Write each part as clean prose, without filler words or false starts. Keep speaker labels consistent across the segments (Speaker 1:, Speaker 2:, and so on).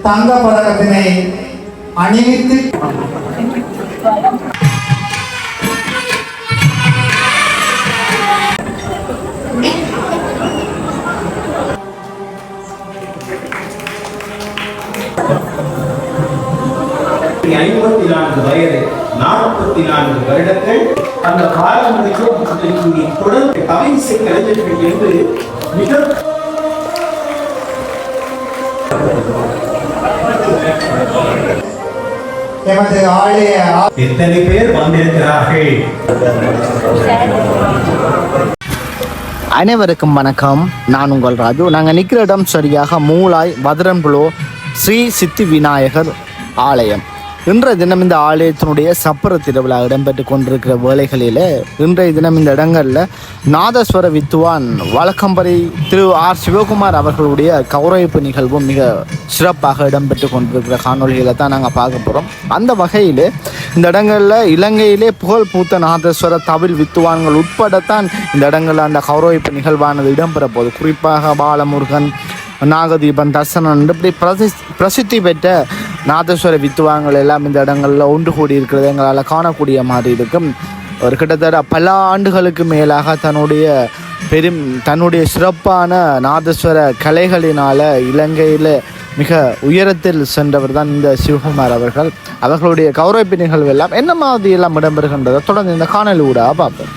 Speaker 1: தங்க பதக்கத்தினை அணிவித்து
Speaker 2: ஐம்பத்தி 54 வயது 44 வருடங்கள் அந்த காலம் முடிக்கும் தொடர்ந்து கவிசை கலைஞர்கள் என்று மிக எத்தனை பேர் வந்திருக்கிறார்கள்.
Speaker 3: அனைவருக்கும் வணக்கம். நான் உங்கள் ராஜு. நாங்கள் நிற்கிற இடம் சரியாக மூலாய் வதரன்புலோ ஸ்ரீ சித்தி விநாயகர் ஆலயம். இன்றைய தினம் இந்த ஆலயத்தினுடைய சப்பர திருவிழா இடம்பெற்று கொண்டிருக்கிற வேளைகளில் இன்றைய தினம் இந்த இடங்களில் நாதஸ்வர வித்துவான் வழக்கம்பரி திரு ஆர் சிவகுமார் அவர்களுடைய கௌரவிப்பு நிகழ்வும் மிக சிறப்பாக இடம்பெற்று கொண்டிருக்கிற காணொலிகளை தான் நாங்கள் பார்க்க போகிறோம். அந்த வகையில் இந்த இடங்களில் இலங்கையிலே புகழ் பூத்த நாதஸ்வர தவில் வித்துவான்கள் உட்படத்தான் இந்த இடங்களில் அந்த கௌரவிப்பு நிகழ்வானது இடம்பெற போகுது. குறிப்பாக பாலமுருகன், நாகதீபன், தர்சனன் இப்படி பிரசித்தி பெற்ற நாதஸ்வர வித்துவான்கள் எல்லாம் இந்த இடங்களில் ஒன்று கூடி இருக்கிறது எங்களால் காணக்கூடிய மாதிரி இருக்கும். ஒரு கிட்டத்தட்ட பல ஆண்டுகளுக்கு மேலாக தன்னுடைய சிறப்பான நாதஸ்வர கலைகளினால் இலங்கையில் மிக உயரத்தில் சென்றவர் தான் இந்த சிவகுமார் அவர்கள். அவர்களுடைய கௌரவிப்பு நிகழ்வு எல்லாம் என்ன மாதிரி எல்லாம் இடம்பெறுகின்றதை தொடர்ந்து இந்த காணொலி ஊடாக பார்ப்போம்.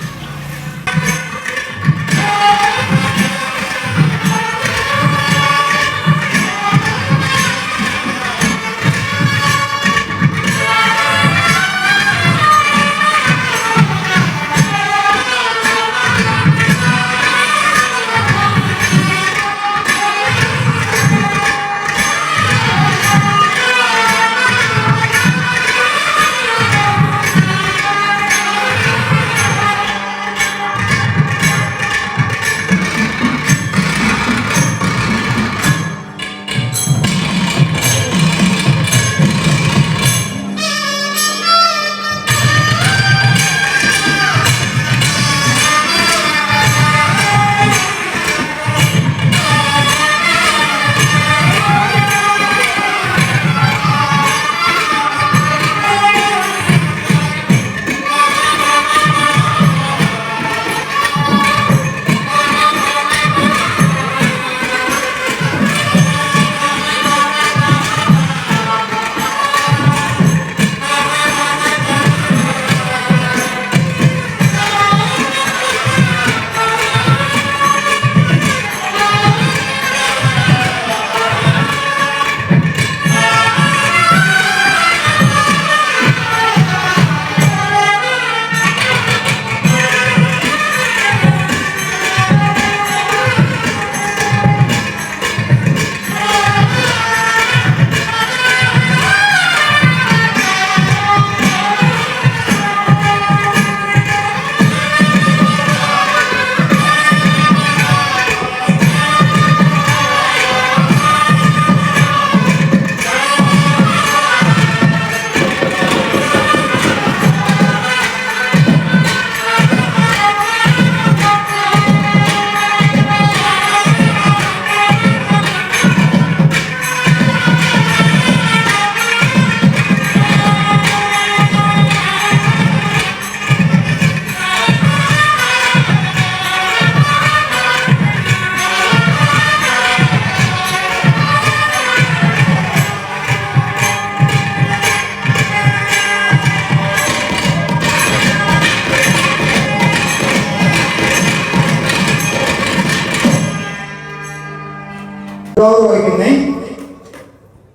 Speaker 1: ಗೌರವಕ್ಕೆ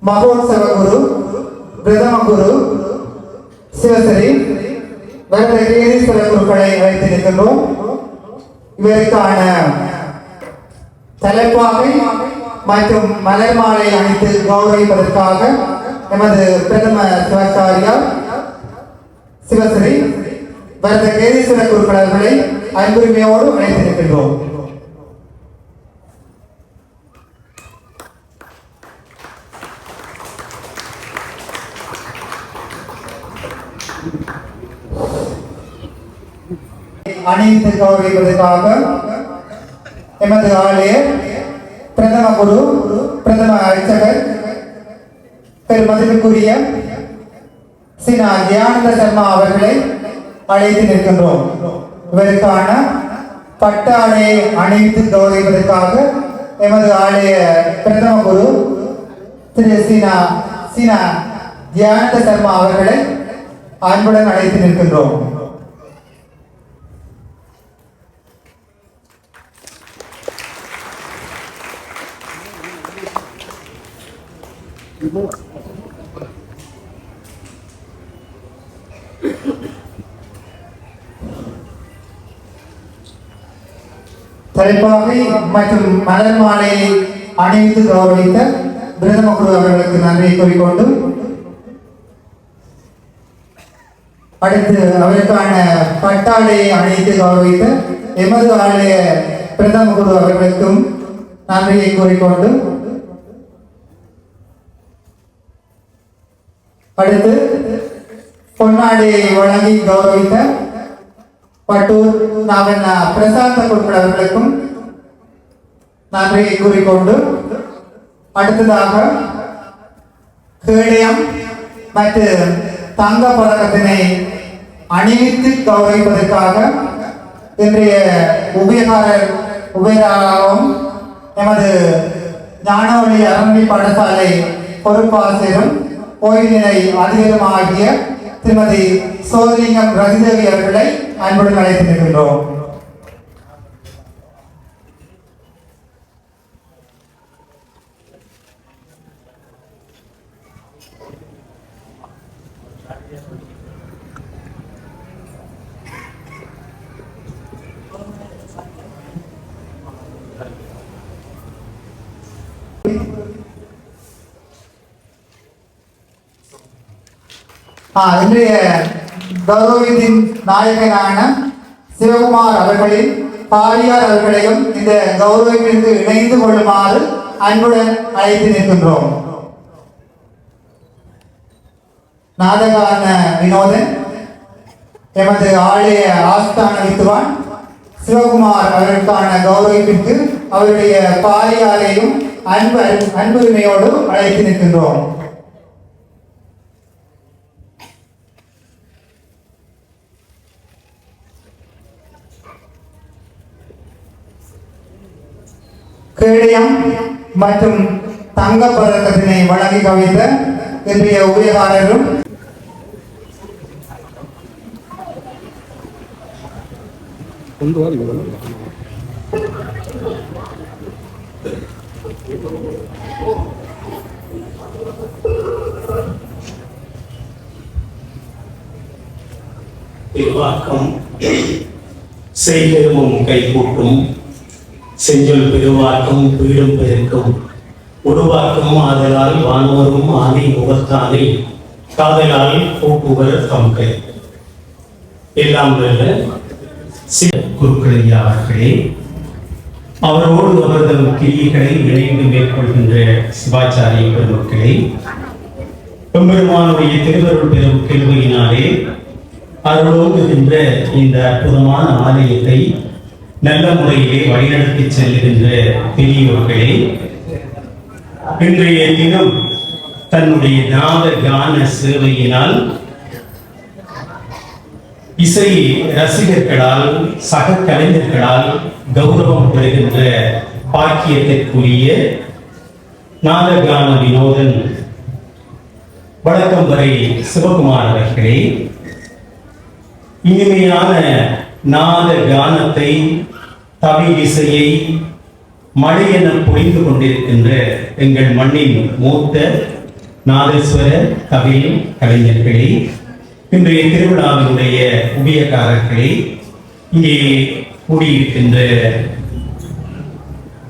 Speaker 1: ಮಹೋತ್ಸವ ಗುರು பிரதம குரு சிவசரி வரதகேரீஸ்வர குருக்களை வைத்திருக்கின்றோம். இவருக்கான தலைப்பாகை மற்றும் மலர் மாலை அணித்து கௌரவிப்பதற்காக எமது பிரதம சிவாச்சாரியார் சிவசரி வரதகேரீஸ்வர குருக்களை அன்புரிமையோடு அழைத்திருக்கின்றோம். அனைத்து கௌரவிப்பதற்காக எமது ஆலய பிரதம குரு பிரதம அர்ச்சகர் பெருமதிப்புக்குரிய சினா தியானந்த சர்மா அவர்களை அழைத்து நிற்கின்றோம். இவருக்கான பட்டாடையை அணிவித்து கௌரவிப்பதற்காக எமது ஆலய பிரதம குரு திரு சினா தியானந்த சர்மா அவர்களை அன்புடன் அழைத்து நிற்கின்றோம். தலைப்பாகை மற்றும் மலர் மாலையை அணிவித்து கௌரவித்த பிரதம குரு அவர்களுக்கு நன்றியை கூறிக்கொண்டு அடுத்து அவருக்கான பட்டாடையை அணிவித்து கௌரவித்த எமது ஆலய பிரதம குரு அவர்களுக்கும் நன்றியை கூறிக்கொண்டு அடுத்து பொன்னாடையை வழங்கி கௌரவித்த பட்டூர் நாவண்ண பிரசாந்த குழுக்கள் அவர்களுக்கும் நன்றியை கூறிக்கொண்டு அடுத்ததாக கேடயம் மற்றும் தங்க பதக்கத்தினை அணிவித்து கௌரவிப்பதற்காக இன்றைய உபயராகவும் எமது ஞானவழி அறநிலை பாடசாலை பொறுப்பாசிரியரும் ஓய்வு நிலை அதிகாரம் ஆகிய திருமதி சோதலிங்கம் ரதிதேவி அவர்களை அன்புடன் அழைத்து நிற்கின்றோம். இன்றைய கௌரவத்தின் நாயகனான சிவகுமார் அவர்களின் பாரியார் அவர்களையும் இந்த கௌரவத்திற்கு இணைந்து கொள்ளுமாறு அன்புடன் அழைத்து நிற்கின்றோம். நாதகான வினோதன் எமது ஆலய ஆஸ்தான வித்துவான் சிவகுமார் அவர்களுக்கான கௌரவத்திற்கு அவருடைய பாரியாரையும் அன்புரிமையோடு அழைத்து நிற்கின்றோம். கேடயம் மற்றும் தங்க பதக்கத்தினை வழங்கி கவிழ்ந்த இன்றைய உபயகாரரும்
Speaker 2: திருவாக்கம் செய்கருமும் கைகூட்டும் செஞ்சொல் பெருவாக்கம் பீடும் பெருக்கும் உருவாக்கும் ஆதலால் வானோரும் ஆதி முகத்தானே காதலால் கூட்டுவர் தம்கை. எல்லாம் சில குருக்களையா அவர்களே, அவரோடு அவரது கிரியைகளை இணைந்து மேற்கொள்கின்ற சிவாச்சாரிய பெருமக்களே, பெருமானுடைய திருவருள் பெரும் கேள்வியினாலே அருளோங்குகின்ற இந்த அற்புதமான ஆலயத்தை நல்ல முறையிலே வழிநடத்தி செல்லுகின்ற பெரியோர்களே, இன்றைய தினம் தன்னுடைய நாத கான சேவையினால் இசை ரசிகர்களால் சக கலைஞர்களால் கௌரவம் பெறுகின்ற பாக்கியத்திற்குரிய நாதகான வினோதன் வழக்கம் வரை சிவகுமார் அவர்களே, இனிமையான நாத கானத்தை தமிழ் இசையை மழையென பொழிந்து கொண்டிருக்கின்ற எங்கள் மண்ணின் மூத்த நாதஸ்வர தமிழ் கலைஞர்களே, இன்றைய திருவிழாவினுடைய உபயக்காரர்களே, இங்கே கூடியிருக்கின்ற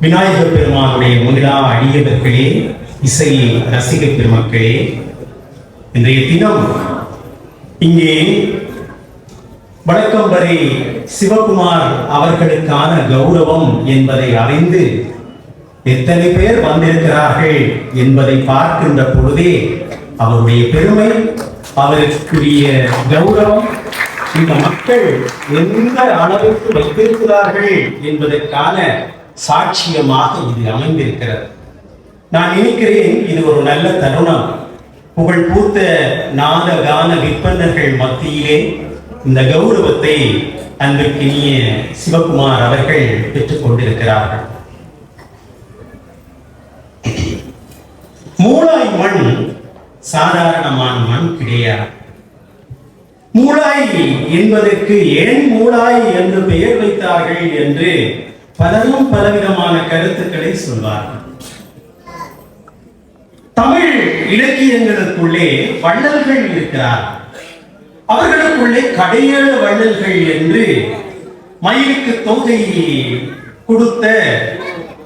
Speaker 2: விநாயகர் பெருமானுடைய முதலா அடியவர்களே, இசை ரசிக பெருமக்களே, இன்றைய தினம் இங்கே வழக்கம் வரை சிவகுமார் அவர்களுக்கான கௌரவம் என்பதை அறிந்து எத்தனை பேர் வந்திருக்கிறார்கள் என்பதை பார்க்கின்ற பொழுதே அவருடைய பெருமை, அவருக்குரிய கௌரவம் இந்த மக்கள் எந்த அளவுக்கு வைத்திருக்கிறார்கள் என்பதற்கான சாட்சியமாக இது அமைந்திருக்கிறது. நான் நினைக்கிறேன் இது ஒரு நல்ல தருணம். புகழ் பூத்த நாத கான விற்பனர்கள் மத்தியிலே இந்த கௌரவத்தை அன்பிற்கினிய சிவகுமார் அவர்கள் பெற்றுக் கொண்டிருக்கிறார்கள். மூளாய் மண் சாதாரணமான மண் கிடையாது. மூளாய் என்பதற்கு ஏன் மூளாய் என்று பெயர் வைத்தார்கள் என்று பலரும் பலவிதமான கருத்துக்களை சொல்வார்கள். தமிழ் இலக்கியங்களுக்குள்ளே வள்ளல்கள் இருக்கிறார். அவர்களுக்குள்ளே கடையேழு வள்ளல்கள் என்று மயிலுக்கு தொகை கொடுத்த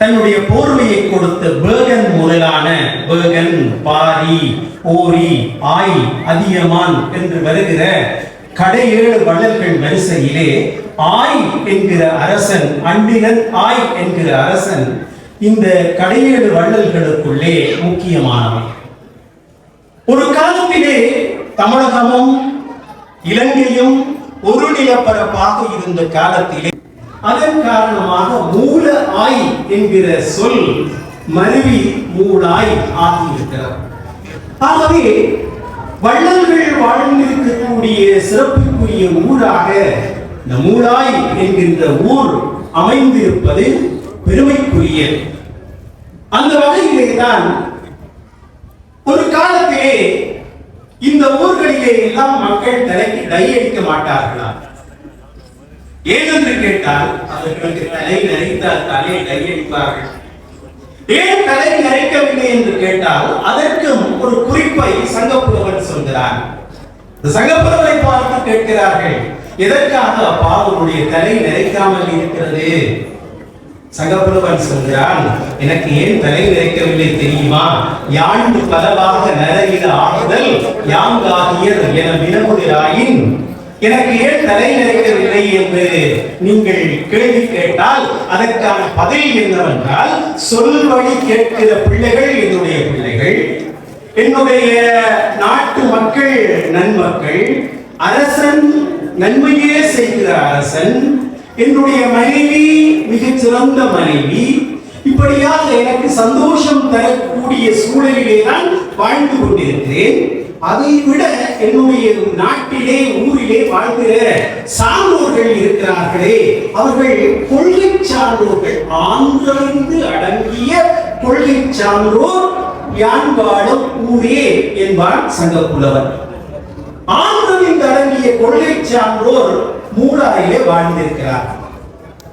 Speaker 2: தன்னுடைய போர்வையை கொடுத்த பேகன் முதலான பேகன், பாரி, ஓரி, ஆய், அதியமான் என்று வருகிற கடையேழு வள்ளல்கள் வரிசையிலே ஆய் என்கிற அரசன், அண்டினன் ஆய் என்கிற அரசன் இந்த கடையேழு வள்ளல்களுக்குள்ளே முக்கியமானவன். ஒரு காலத்திலே தமிழகமும் இலங்கையும் ஒரு நிலப்பரப்பாக இருந்த காலத்திலே அதன் காரணமாக மூல ஆய் என்கிற சொல் மருவி மூளாய் ஆகியிருக்கிறது. ஆகவே வள்ளல்கள் வாழ்ந்திருக்கக்கூடிய சிறப்புக்குரிய ஊராக இந்த மூளாய் என்கின்ற ஊர் அமைந்திருப்பது பெருமைக்குரியது. அந்த வகையிலே தான் ஒரு காலத்திலே இந்த ஊர்களிலே எல்லாம் மக்கள் தலைக்கு டை அடிக்க மாட்டார்களா? ஏனென்று கேட்டால் அவர்களுக்கு தலை நரைத்தால் தலை டை அடிப்பார்கள். ஏன் தலை நரைக்கவில்லை என்று கேட்டால் அதற்கும் ஒரு குறிப்பை சங்கப்புலவன் சொல்கிறார். சங்கப்புலவரை பார்த்து கேட்கிறார்கள், எதற்காக அப்பா உன்னுடைய தலை நரைக்காமல் இருக்கிறது? சங்கப்புலவன் சொல்கிறான், எனக்கு ஏன் தலை நிறைக்கவில்லை தெரியுமா? யாண்டு பலவாக நரையில ஆகுதல் யாங்காகியர் என வினவுகிறாயின் எனக்கு ஏன் தலை நிறைக்கவில்லை என்று நீங்கள் கேள்வி கேட்டால் அதற்கான பதில் என்னவென்றால், சொல்வழி கேட்கிற பிள்ளைகள் என்னுடைய பிள்ளைகள், என்னுடைய நாட்டு மக்கள் நன்மக்கள், அரசன் நன்மையே செய்கிற அரசன், என்னுடைய மனைவி மிகச் சிறந்த மனைவி, இப்படியாக எனக்கு சந்தோஷம் தரக்கூடிய சூழலிலே தான் வாழ்ந்து கொண்டிருக்கிறேன். அதை விட என்னுடைய நாட்டிலே ஊரிலே வாழ்கிற சான்றோர்கள் இருக்கிறார்களே, அவர்கள் கொள்கை சான்றோர்கள், ஆன்றறிந்து அடங்கிய கொள்கை சான்றோர் யான் வாழும் ஊரே என்பார் சங்கப்புலவர். ஆன்றறிந்து அடங்கிய கொள்கை சான்றோர் மூளாயிலே வாழ்ந்திருக்கிறார்.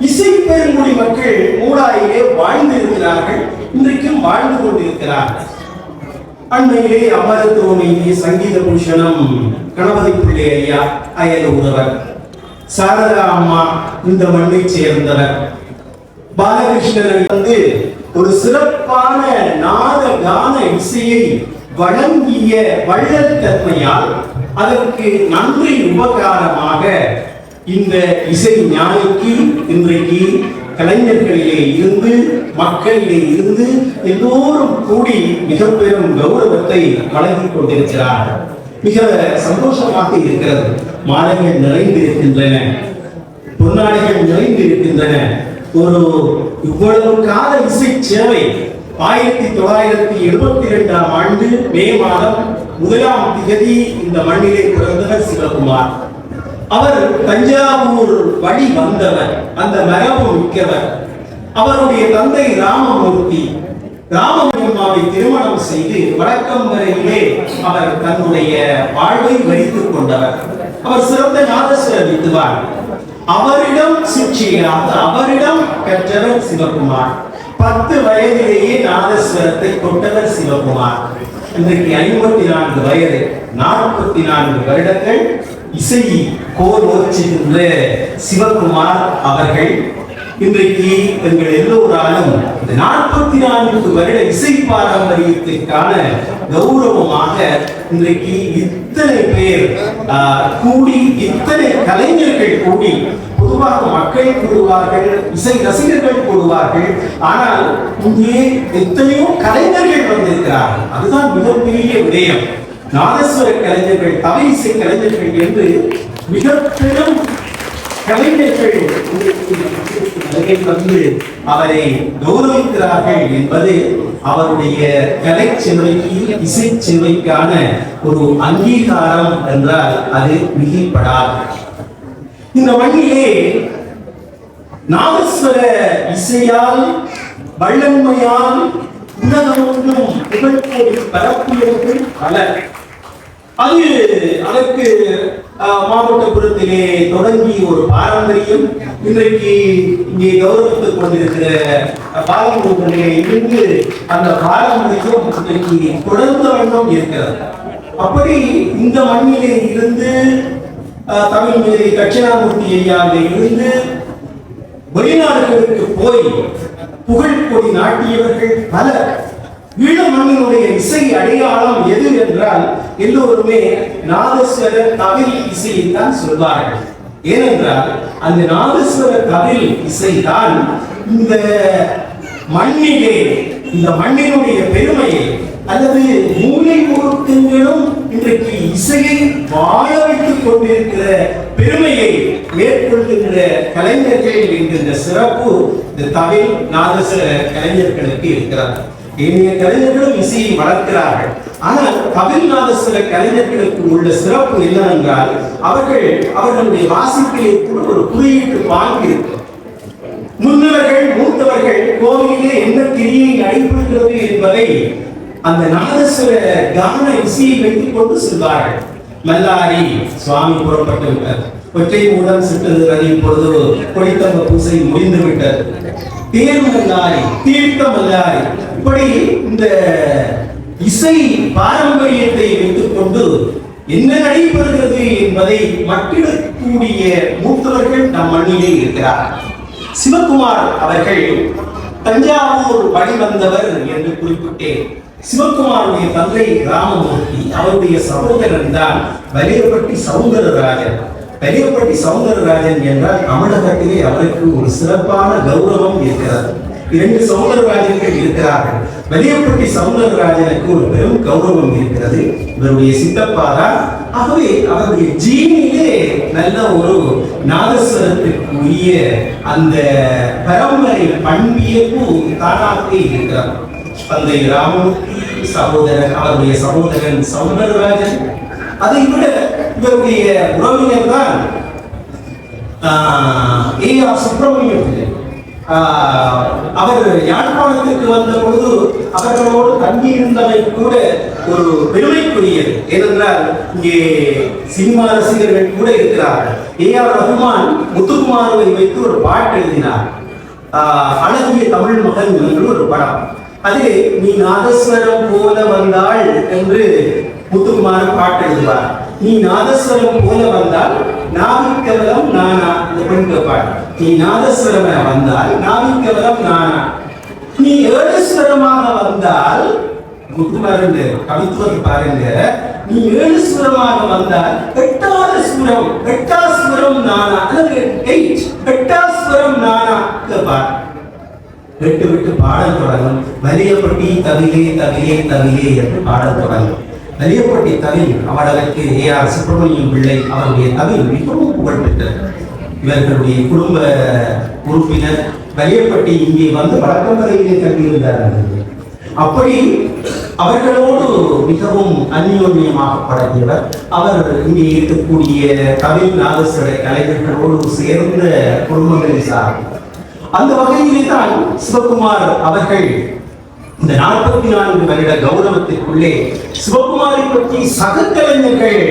Speaker 2: இசை பெருங்குடி மக்கள் மூளாயிலே வாழ்ந்திருக்கிறார்கள், இன்றைக்கும் வாழ்ந்து கொண்டிருக்கிறார்கள். அண்மையிலே அமரத்தோணியிலே சங்கீத பூஷணம் கணபதி பிள்ளை ஐயா அயலூரவர், சாரதா அம்மா இந்த மண்ணை சேர்ந்தவர், பாலகிருஷ்ணன் வந்து ஒரு சிறப்பான நாத கான இசையை வழங்கிய வள்ளல் தன்மையால் அதற்கு நன்றி உபகாரமாக இந்த இசை ஞானிக்கு இன்றைக்கு கலைஞர்களிலே இருந்து மக்களிலே இருந்து எல்லோரும் கூடி மிக பெரும் கௌரவத்தை வழங்கிக் கொண்டிருக்கிறார்கள். மிக சந்தோஷமாக இருக்கிறது. மாலைகள் நிறைந்திருக்கின்றன, பொன்னாடைகள் நிறைந்திருக்கின்றன. ஒரு இவ்வளவு கால இசை சேவை 1972ஆம் ஆண்டு மே மாதம் 1ஆம் தேதி இந்த மண்ணிலே பிறந்தவர் சிவகுமார். அவர் தஞ்சாவூர் வழி வந்தவர், அந்த மரபு மிக்கவர். அவருடைய தந்தை ராமமூர்த்தி ராமலிங்கம்மாவை திருமணம் செய்து வடக்கம் வரையிலே அவர் தன்னுடைய வாழ்வை வைத்துக் கொண்டவர். அவர் சிறந்த நாதஸ்வர வித்துவார். அவரிடம் சிக்ஷையாக அவரிடம் கற்றவர் சிவகுமார். 10 வயதிலேயே நாதஸ்வரத்தை கொண்டவர் சிவகுமார். இன்றைக்கு 54 வயது, 44 வருடங்கள் இசை கோர்வச்சுகின்ற சிவகுமார் அவர்கள் இன்றைக்கு எங்கள் எல்லோராலும் 44 வருட இசை பாரம்பரியத்திற்கான கௌரவமாக இன்றைக்கு இத்தனை பேர் கூடி, இத்தனை கலைஞர்கள் கூடி, பொதுவாக மக்கள் கூடுவார்கள், இசை ரசிகர்கள் கூடுவார்கள், ஆனால் இங்கே எத்தனையோ கலைஞர்கள் வந்திருக்கிறார்கள். அதுதான் மிகப்பெரிய விடயம். நாதஸ்வர கலைஞர்கள், தவை இசை கலைஞர்கள் என்று மிக பெரும் கலைஞர்கள் வந்து அவரை கௌரவிக்கிறார்கள் என்பது அவருடைய கலைச்செல்வைக்கு இசைச்செல்வைக்கான ஒரு அங்கீகாரம் என்றால் அது மிகைப்படாது. இந்த மண்ணிலே நாதஸ்வர இசையால் வல்லன்மையால் உலகமொன்றும் புகழ்போடி பரப்பியவர்கள் பலர். அது அதற்கு மாவட்டபுரத்திலே தொடங்கி ஒரு பாரம்பரியம் இன்றைக்கு இங்கே கௌரவித்துக் கொண்டிருக்கிற பாரம்பரியத்திலே இருந்து அந்த பாரம்பரியம் இன்றைக்கு தொடர்ந்த வண்ணம் இருக்கிறது. அப்படி இந்த மண்ணிலே இருந்து தமிழ் மேதை தட்சிணாமூர்த்தி ஐயாவிலே இருந்து வெளிநாடுகளுக்கு போய் புகழ் கொடி நாட்டியவர்கள் பலர். ஈழ மண்ணினுடைய இசை அடையாளம் எது என்றால் எல்லோருமே நாதஸ்வர தவில் இசையை தான் சொல்வார்கள். ஏனென்றால் அந்த நாதஸ்வர தவில் இசை தான் இந்த மண்ணிலே இந்த மண்ணினுடைய பெருமையை அல்லது மூலை முழுக்கங்களும் இன்றைக்கு இசையை வாழ வைத்துக் கொண்டிருக்கிற பெருமையை மேற்கொள்கின்ற கலைஞர்கள் என்கின்ற சிறப்பு இந்த தவில் நாதஸ்வர கலைஞர்களுக்கு இருக்கிறார். ஏனைய கலைஞர்களும் இசையை வளர்க்கிறார்கள். ஆனால் தவில் நாதஸ்வர கலைஞர்களுக்கு உள்ள சிறப்பு என்னவென்றால் அவர்களுடைய வாசிப்பிலே கூட ஒரு குறியீட்டு பாங்கு இருக்கும். முன்னவர்கள் மூத்தவர்கள் கோவிலே என்ன கிரியை நடைபெறுகிறது என்பதை அந்த நாதஸ்வர கான இசையை வைத்துக் கொண்டு சொல்வார்கள். மல்லாரி சுவாமி புறப்பட்டு விட்டார், ஒற்றை மூலம் சிட்டுகிறது, இப்பொழுது கொடித்தம்ப பூசை முடிந்து விட்டது, தேர் மல்லாரி தீர்த்த மல்லாரி, இப்படி இந்த இசை பாரம்பரியத்தை வைத்துக் கொண்டு என்ன நடைபெறுகிறது என்பதை மட்டிடக்கூடிய மூத்தவர்கள் நம் மண்ணிலே இருக்கிறார். சிவகுமார் அவர்கள் தஞ்சாவூர் வழிவந்தவர் என்று குறிப்பிட்டேன். சிவகுமாருடைய தந்தை ராமமூர்த்தி, அவருடைய சகோதரன் தான் வலியப்பட்டி சௌந்தரராஜன். வலியப்பட்டி சௌந்தரராஜன் என்றால் தமிழகத்திலே அவருக்கு ஒரு சிறப்பான கௌரவம் இருக்கிறது. 2 சௌந்தரராஜன்கள் இருக்கிறார்கள். வலியப்பட்டி சௌந்தரராஜனுக்கு ஒரு பெரும் கௌரவம் இருக்கிறது. இவருடைய சித்தப்பாதான். ஆகவே அவருடைய ஜீனிலே நல்ல ஒரு நாதஸ்வரத்திற்குரிய அந்த பரம்பரை பண்பியப்பு தானாகவே இருக்கிறார். தந்தை ராமமூர்த்தி, சகோதரன் அவருடைய சகோதரன் சௌந்தரராஜன். அதை விட இவருடைய உறவினர் தான் ஏஆர் சுப்பிரமணியம் பிள்ளை. அவர் யாழ்ப்பாணத்திற்கு வந்த பொழுது அவர்களோடு தங்கியிருந்தவை கூட ஒரு பெருமைக்குரியது. ஏனென்றால் இங்கே சினிமா ரசிகர்கள் கூட இருக்கிறார்கள். ஏஆர் ரஹ்மான் முத்துக்குமாரை வைத்து ஒரு பாட்டு எழுதினார், அழகிய தமிழ் மகன் என்று ஒரு படம். அதிலே நீ நாதஸ்வரம் போல வந்தாள் என்று முத்துக்குமார் பாட்டு எழுதுவார். நீ நாதஸ்வரம் போல வந்தால் நாவிக்கவலம் நானா, இந்த பெண்க பாட்டு. நீ நாதஸ்வரம் வந்தால் நாவிக்கவலம் நானா, நீ ஏழுஸ்வரமாக வந்தால் முத்துக்குமார் கவித்துவத்தை பாருங்க, நீ ஏழுஸ்வரமாக வந்தால் எட்டாஸ்வரம் நானா, எட்டாஸ்வரம் நானா பார். விட்டு விட்டு பாடல் தொடங்கும். வலியப்பட்டி தவிலே தவிலே தவிலே என்று பாடல் தொடங்கும். வலியப்பட்டி தவில் அவர்களுக்கு ஏஆர் சுப்பிரமணியம் பிள்ளை அவருடைய தவில் மிகவும் புகழ்பெற்றது. இவர்களுடைய குடும்ப உறுப்பினர் வலியப்பட்டி இங்கே வந்து வழக்கமுறையிலே தங்கியிருந்தார்கள். அப்படி அவர்களோடு மிகவும் அந்யோன்யமாக பழகியவர். அவர் இங்கே இருக்கக்கூடிய தவில் நாதஸ்வர கலைஞர்களோடு சேர்ந்த குடும்பங்களை சார்ந்தார். அந்த வகையிலே தான் சிவகுமார் அவர்கள் இந்த 44 வருட கௌரவத்திற்குள்ளே சிவகுமாரை பற்றி சக கலைஞர்கள்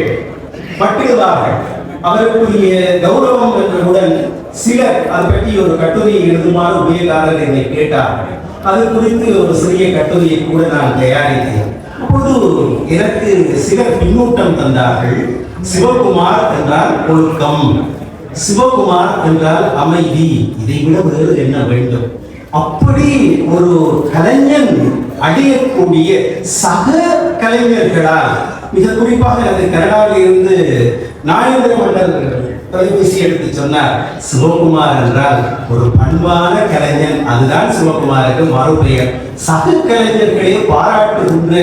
Speaker 2: பட்டிருந்தார்கள். அவர்களுடைய கௌரவம் என்றவுடன் சிலர் அதை பற்றி ஒரு கட்டுரையை எழுதுமாறு உபயகாரர் என்னை கேட்டார்கள். அது குறித்து ஒரு சிறிய கட்டுரையை கூட நான் தயாரித்தேன். அப்போது எனக்கு சிலர் பின்னூட்டம் தந்தார்கள். சிவகுமார் என்றால் ஒழுக்கம், சிவகுமார் என்றால் அமைதி, இதை விட வேறு என்ன வேண்டும்? அப்படி ஒரு கலைஞன் அடையக்கூடிய சக கலைஞர்களால், மிக குறிப்பாக அது கனடாவில் இருந்து நாயந்திர மண்டல் தொலைபேசி எடுத்து சொன்னார், சிவகுமார் என்றால் ஒரு பண்பான கலைஞன், அதுதான் சிவகுமாருக்கு மறுபெயர். சக கலைஞர்களே பாராட்டுகின்ற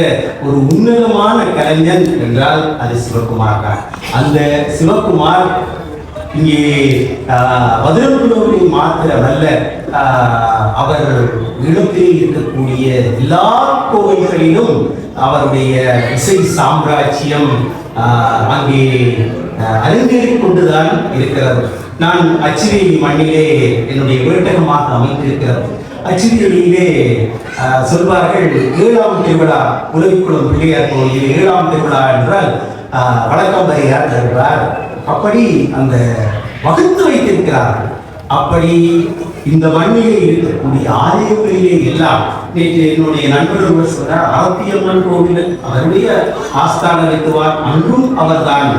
Speaker 2: ஒரு உன்னதமான கலைஞன் என்றால் அது சிவகுமார் தான். அந்த சிவகுமார் இங்கே வதிரங்குளோவில் மாத்திரமல்ல, அவர் ஈழத்தில் இருக்கக்கூடிய எல்லா கோவில்களிலும் அவருடைய இசை சாம்ராஜ்யம் அங்கே அரங்கேறிக் கொண்டுதான் இருக்கிறது. நான் அச்சிவேலி மண்ணிலே என்னுடைய வேட்டகமாக அமைந்திருக்கிறது. அச்சிவேலியிலே சொல்வார்கள், 7ஆம் திருவிழா, உலகிக்குளம் பிள்ளையார் கோயில் 7ஆம் திருவிழா என்றால் வழக்கம்பரையார் தருவார். அப்படி அந்த வகுத்து வைத்திருக்கிறார்கள். அப்படி இந்த மண்ணிலே இருக்கக்கூடிய ஆலயங்களிலே எல்லாம், நேற்று என்னுடைய நண்பர்கள் சொல்றார், ஆத்தியம்மன் கோவில் அவருடைய ஆஸ்தான வைத்துவார், அன்றும் அவர்தான்,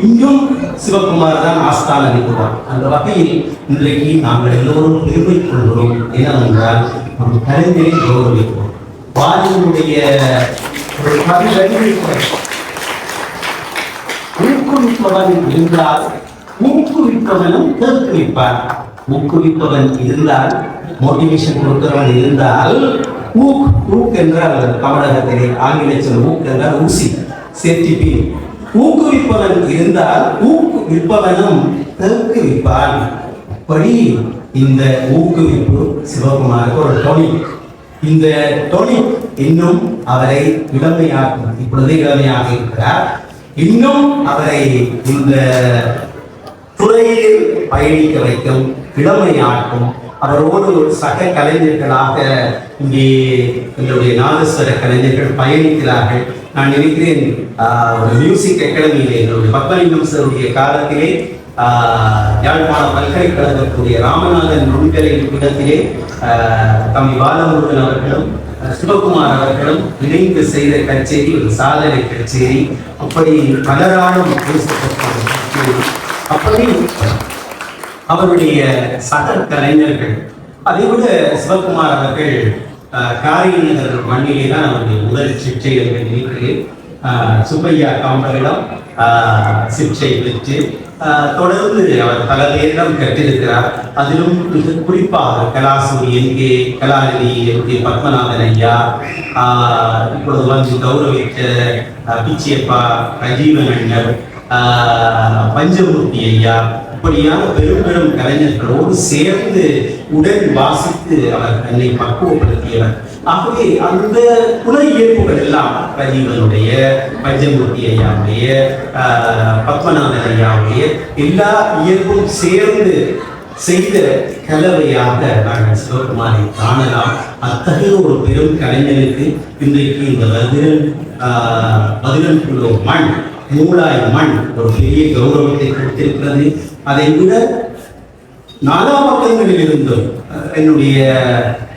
Speaker 2: இன்றும் சிவகுமார் தான் ஆஸ்தான வைத்துவார். அந்த வகையில் இன்றைக்கு நாங்கள் எல்லோரும் பெருமை கொள்கிறோம். என்னவென்றால், ஒரு கலைஞரை கௌரவிக்கிறோம். பாலினுடைய ஒரு ஊக்குவிப்பவன் இருந்தால் ஊக்குவிப்பவனும் ஊக்குவிப்பார். ஊக்குவிப்பவன் இருந்தால், மோட்டிவேஷன் கொடுக்கிறவன் இருந்தால், ஊக் என்றால் தமிழகத்திலே ஆங்கில சொல் ஊக் என்றால் ஊசி, சேஃப்டி பின். ஊக்குவிப்பவன் இருந்தால் ஊக்குவிப்பவனும் ஊக்குவிப்பான். அப்படி இந்த ஊக்குவிப்பு சிவகுமாருக்கு ஒரு டொனிக். இந்த டொனிக் இன்னும் அவரை இளமையாக்கும். இப்பொழுதே இளமையாக இருக்கிறார். இன்னும் அவரை இந்த துறையில் பயணிக்க வைக்கும், இளமையாக்கும். அவரோடு சக கலைஞர்களாக இங்கே எங்களுடைய நாதஸ்வர கலைஞர்கள் பயணிக்கிறார்கள். நான் நினைக்கிறேன், மியூசிக் அகாடமியிலே எங்களுடைய பத்மலிங்கம் சாருடைய காலத்திலே யாழ்ப்பாண பல்கலைக்கழகத்துடைய ராமநாதன் நுண்கலை இடத்திலே தம்பி பாலமுருகன் அவர்களும் சிவகுமார் அவர்களும் இணைந்து செய்த கச்சேரி ஒரு சாதனை கச்சேரி. அப்படி பலராலும் அப்படி அவருடைய சக கலைஞர்கள். அதை விட சிவகுமார் அவர்கள் காரிநகர் மண்ணிலே தான் அவருடைய முதல் சிற்றை நினைக்கிறேன். சுப்பையா கவுண்டரிடம் சிற்றை பெற்று தொடர்ந்து அவர் பல பேரிடம் கற்றிருக்கிறார். அதிலும் மிக குறிப்பாக கலாசூரி என்கே, கலாநிதி என்கே பத்மநாதன் ஐயா, இப்பொழுது வந்து கௌரவித்த பிச்சியப்பா, ரஜீவன் அண்ணர், பஞ்சமூர்த்தி ஐயா, இப்படியான பெரும் பெரும் கலைஞர்களோடு சேர்ந்து உடன் வாசித்து அவர் தன்னை பக்குவப்படுத்தியவர். ஆகவே அந்த குல இயல்புகள் எல்லாம் ரஜீவனுடைய, பஞ்சமூர்த்தி ஐயாவுடைய, பத்மநாதன் ஐயாவுடைய எல்லா இயல்பும் சேர்ந்து செய்த கலவையாக நாங்கள் சிவகுமாரை காணலாம். அத்தகைய ஒரு பெரும் கலைஞருக்கு இன்றைக்கு இந்த பதினெண்டு மண், மூலாய் மண் ஒரு பெரிய கௌரவத்தை கொடுத்திருக்கிறது. அதை விட நாலா பக்கங்களில் இருந்தும் என்னுடைய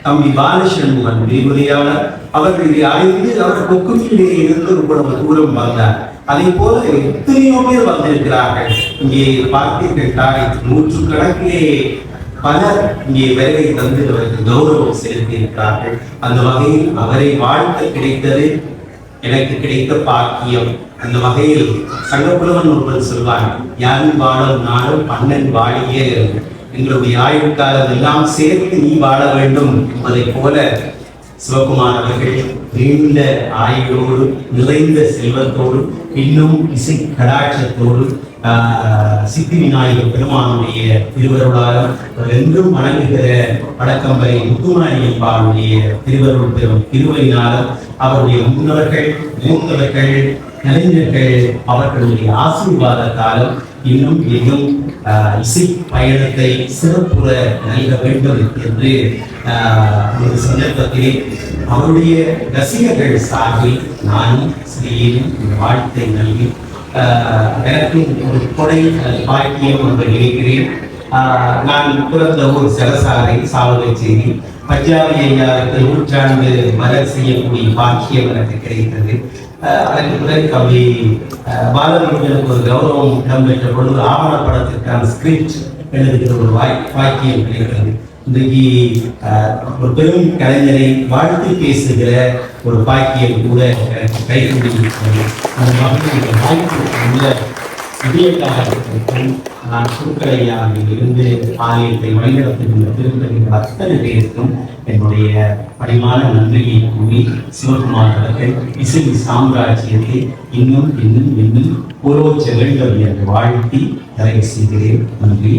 Speaker 2: தம்பி பாலசண்முகன் விரிவுரையாளர் அவர்கள் அறிந்து அவர் கொக்குமிலே இருந்து ரொம்ப தூரம் வந்தார். அதே போல எத்தனையோ பேர் வந்திருக்கிறார்கள். இங்கே பார்த்தீர்கள், நூற்றுக்கணக்கிலே பலர் இங்கே வருகை தந்து அவருக்கு கௌரவம் செலுத்தி இருக்கிறார்கள். அந்த வகையில் அவரை வாழ்த்த கிடைத்தது எனக்கு கிடைத்த பாக்கியம். அந்த வகையில் சங்கப்புலவன் ஒருவன் சொல்வான், யாரும் வாழும் நாளும் பண்ணன் வாழிய, எங்களுடைய ஆயுட்காலம் எல்லாம் சேர்த்து நீ வாழ வேண்டும் என்பதை போல சிவகுமார் அவர்கள் நீண்ட ஆயுளோடு, நிறைந்த செல்வத்தோடு, இன்னும் இசை கடாட்சத்தோடு சித்தி விநாயகர் பெருமானுடைய திருவருளாலும் என்றும் வணங்குகிற வடக்கம்பரை முத்துமாரியப்பாவுடைய திருவருள் பெறும் திருவரினாலும் அவருடைய முன்னவர்கள், மூத்தவர்கள், கலைஞர்கள் அவர்களுடைய ஆசீர்வாதத்தாலும் இன்னும் இன்னும் இசை பயணத்தை சிறப்புற நல்க வேண்டும் என்று ஒரு சந்தர்ப்பத்திலே அவருடைய ரசிகர்கள் சார்பில் நானும் ஸ்ரீயும் வாழ்த்தை நல்கி எனக்கு ஒரு கொடை பாக்கியம் என்று நினைக்கிறேன். நான் பிறந்த ஊர் செலசாலை சாவகச்சேரி. பஞ்சாபி ஐயாவுக்கு நூற்றாண்டு மலர் செய்யக்கூடிய பாக்கியம் எனக்கு கிடைத்தது. அதற்கு பிறகு கவி பாலமுருகனுக்கு ஒரு கௌரவம் இடம்பெற்ற பொழுது ஆவணப்படத்திற்கான ஸ்கிரிப்ட் எழுதுகிற ஒரு வாக்கியம் கிடைக்கிறது. இன்றைக்கு ஒரு பெரும் கலைஞரை வாழ்த்து பேசுகிற ஒரு பாக்கியம் கூட எனக்கு கைகூடி இருக்கிறது. அந்த வகையில் வாய்ப்பு விஜயகாரத்திற்கும் நான் சுருக்கலையாவில் இருந்து ஆலயத்தை வழிநடத்துகின்ற திருத்தகின்ற அத்தனை பேருக்கும் என்னுடைய பணிவான நன்றியை கூறி சிவகுமார் அவர்கள் இசை சாம்ராஜ்யத்தை இன்னும் இன்னும் இன்னும் புரோச்ச வேண்டும் என்று வாழ்த்தி நிறைவு செய்கிறேன். நன்றி.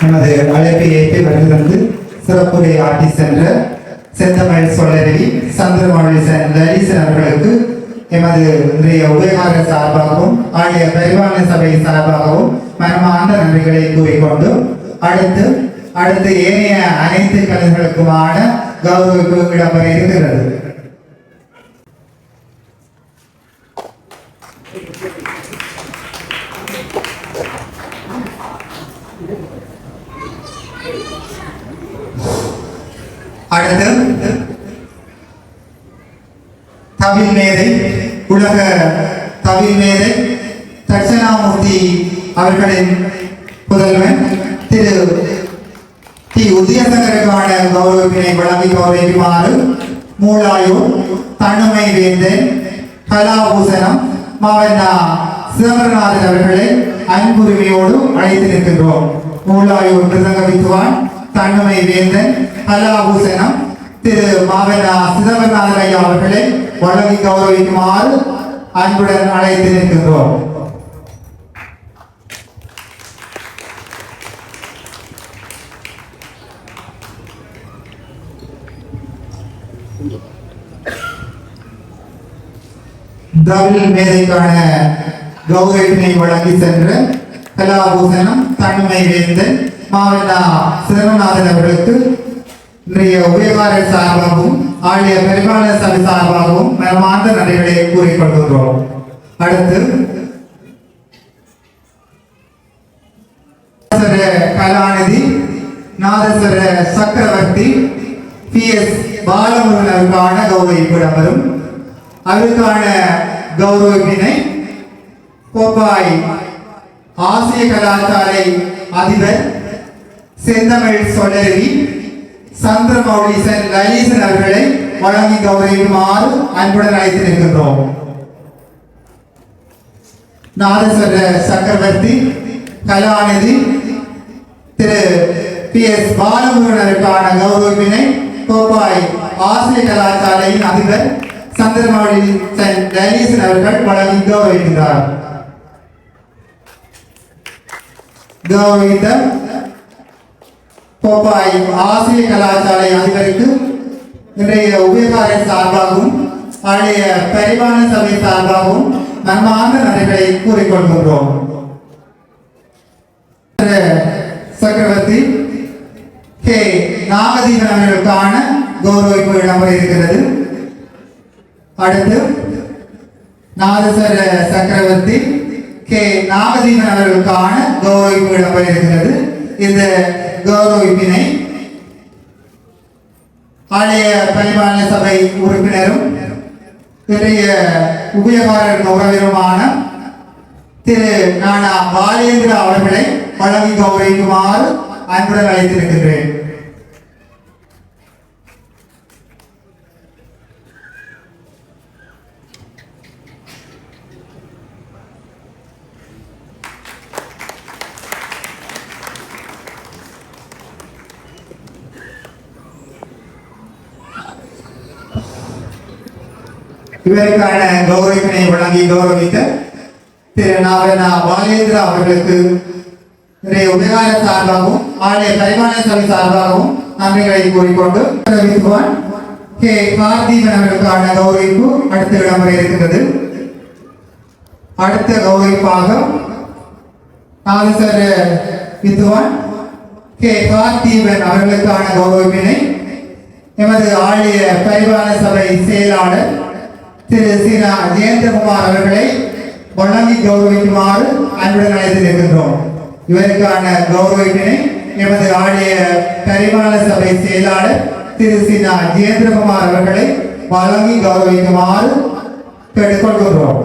Speaker 1: நமது அழைப்பை ஏற்று வருகிறது சிறப்புரை ஆட்டி சென்ற செந்தமிழ் சொல்லரவி சந்திரமொழி லலிசன் அவர்களுக்கு எமது இன்றைய உபகார சார்பாகவும் ஆகிய பரிவான சபை சார்பாகவும் மனமார்ந்த நன்றிகளை கூறிக்கொண்டு அடுத்து ஏனைய அனைத்து கலைஞர்களுக்குமான கௌரவிப்பு இடம்பெற இருக்கிறது. அடுத்து தவில் மேதை உலக தவில் மேதை தட்சணாமூர்த்தி அவர்களின் புதல்வன் திரு டி உதயசங்கருக்கான கௌரவிப்பினை வழங்கி கௌரவிக்குமாறு மூலாயூர் தனுமை வேந்தன் கலாபூசணம் மாவண்ணா சிதம்பரநாதன் அவர்களை அன்புரிமையோடு அழைத்து நிற்கின்றோம். மூலாயூர் பிரசங்க வித்துவான் தன்னுமை வேந்தன் கலாபூசணம் திரு மாவண்ணா சிதம்பரநாதன் ஐயா அவர்களை வழங்கி கௌரவிக்குமாறு அன்புடன் அழைத்து நிற்கின்றோம். தவில் மேதைக்கான கௌரவினை வழங்கி சென்ற கலாபூசணம் தன்னுமை வேந்தன் மாவட்ட சிவநாதன் அவர்களுக்கு இன்றைய உபயகார சார்பாகவும் ஆலய பெருமாள சபை சார்பாகவும் மனமார்ந்த நன்றிகளை கூறிக்கொள்கின்றோம். அடுத்து கலாநிதி நாதஸ்வர சக்கரவர்த்தி PS பாலமுருகன் அவருக்கான கௌரவிப்பு இடம்பெறும். அவருக்கான கௌரவிப்பினை கோப்பாய் ஆசிய கலாச்சாரை அதிபர் செந்தமிழ் சொல்லரவி சந்திரமௌலீசன் லலிசன் அவர்களை வழங்கி கௌரவிக்குமாறு அன்புடன் அழைத்து நிற்கின்றோம். நாதஸ்வர சக்கரவர்த்தி கலாநிதி திரு PS பாலமுருகன் அவருக்கான கௌரவிப்பினை கோப்பாய் ஆசிய கலாச்சாரையின் அதிபர் சந்திரமௌலீசன் லலிசன் அவர்கள் வழங்கி கௌரவிக்கின்றார். கௌரவித்த கோப்பாய் ஆசிய கலாச்சாரை அதிபருக்கு இன்றைய உபயகார சார்பாகவும் ஆலய பரிமாண சபை சார்பாகவும் நன்மார்ந்த நன்றிகளை கூறிக்கொள்கின்றோம். சக்கரவர்த்தி கே நாகதீபன் அவர்களுக்கான கௌரவிப்பு இடம்பெற இருக்கிறது. அடுத்து நாதஸ்வர சக்கரவர்த்தி கே நாகதீபன் அவர்களுக்கான கௌரவிப்பு இடம்பெற இருக்கிறது. இந்த கௌரவிப்பினை ஆலய பரிமாண சபை உறுப்பினரும் இன்றைய உபயகாரர் உறவினருமான திரு நானா பாலேந்திரா அவர்களை வழங்கி கௌரவிக்குமாறு அன்புடன் அழைத்திருக்கின்றேன். இவருக்கான கௌரவிப்பினை வழங்கி கௌரவித்த திரு நாவனா பாலேந்திரா அவர்களுக்கு இன்றைய உபகார சார்பாகவும் ஆலய பரிமாண சபை சார்பாகவும் நன்றிகளை கூறிக்கொண்டு வித்வான் கே கார்த்திகன் அவர்களுக்கான கௌரவிப்பு அடுத்த இடம்பெற இருக்கிறது. அடுத்த கௌரவிப்பாக நாதஸ்வர வித்வான் கே கார்த்திகன் அவர்களுக்கான கௌரவிப்பினை எமது ஆலய பரிமாண சபை செயலாளர் திரு சீனா ஜெயந்திரகுமார் அவர்களை வழங்கி கௌரவிக்குமாறு அன்புடன் அழைத்து நிற்கின்றோம். இவருக்கான கௌரவிப்பினை எமது ஆலய பரிமாண சபை செயலாளர் திரு சீனா ஜெயந்திரகுமார் அவர்களை வழங்கி கௌரவிக்குமாறு கேட்டுக்கொள்கின்றோம்.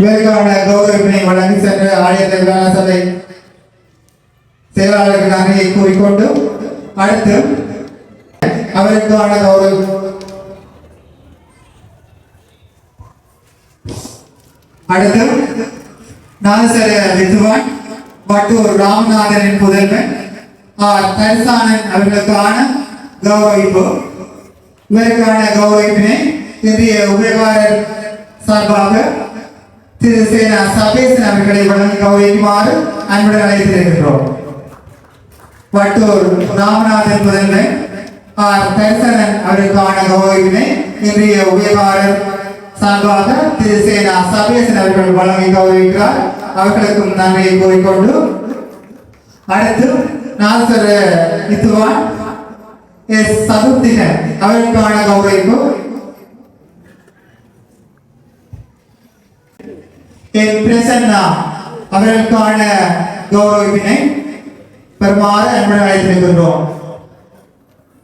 Speaker 1: இவருக்கான கௌரவிப்பினை வழங்கி சென்ற ஆலய பரிமாண சபை செயலாளருக்கு நன்றியை கூறிக்கொண்டு அடுத்து அவருக்கான அடுத்து நாதசர வித்வான் வட்டூர் ராமநாதனின் புதல்வன் ஆர் தரிசானன் அவர்களுக்கான கௌரவிப்பு. இவருக்கான கௌரவிப்பினை இந்திய உபயகாரர் சார்பாக திரு சேனா சபேசன் அவர்களை வழங்கி கௌரவிக்குமாறு அன்புடன் அழைத்திருக்கின்றோம். வட்டூர் ராமநாதன் புதல்வன் ஆர் தரிசனன் அவர்களுக்கான கௌரவிப்பினை இந்திய உபயகாரர் சார்பாக திரு சேனா சபேசன் அவர்கள் வழங்கி கௌரவிக்கிறார். அவர்களுக்கும் நன்றியை கூறிக்கொண்டு அடுத்து நாசர வித்வான் எஸ் சதுர்த்திகன் அவர்களுக்கான கௌரவிப்பு. என் பிரசன்னா அவர்களுக்கான கௌரவிப்பினை பெருமாறு அன்புடன் அழைத்திருக்கின்றோம்.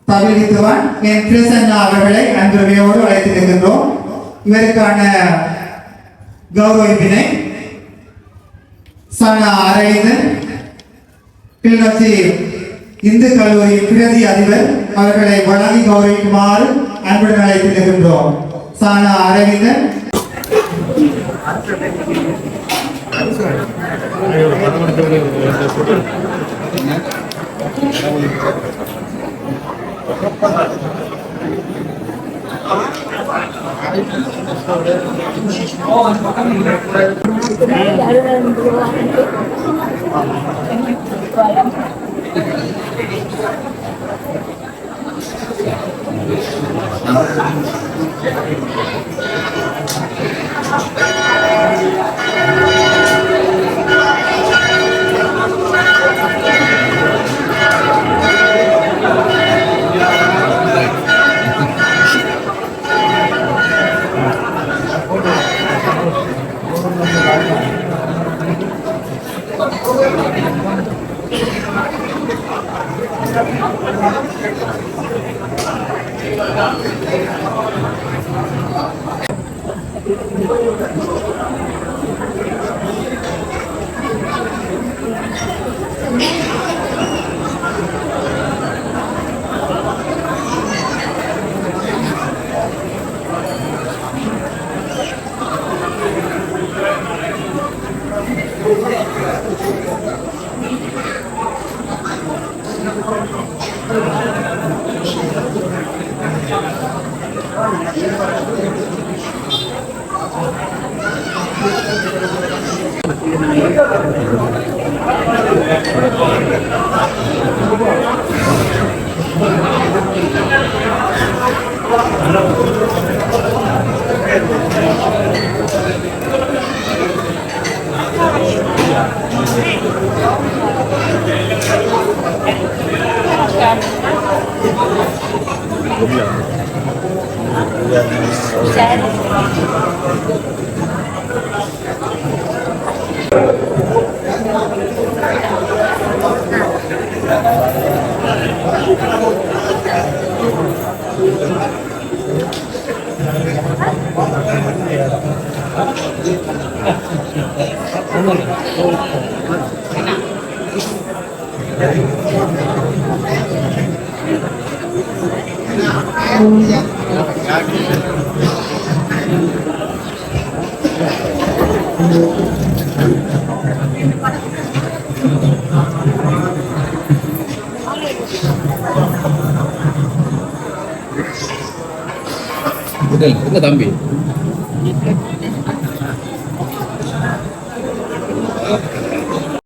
Speaker 1: தமிழ் வித்வான் என் பிரசன்னா அவர்களை அன்புமையோடு அழைத்திருக்கின்றோம். இவருக்கான கௌரவிப்பினை சனா அரவிந்தன் கிளிநொச்சி இந்து கல்லூரி பிரதி அதிபர் அவர்களை வழங்கி கௌரவிக்குமாறு அன்புடன் அழைத்திருக்கின்றோம். சானா அரவிந்தன்
Speaker 4: தம்பி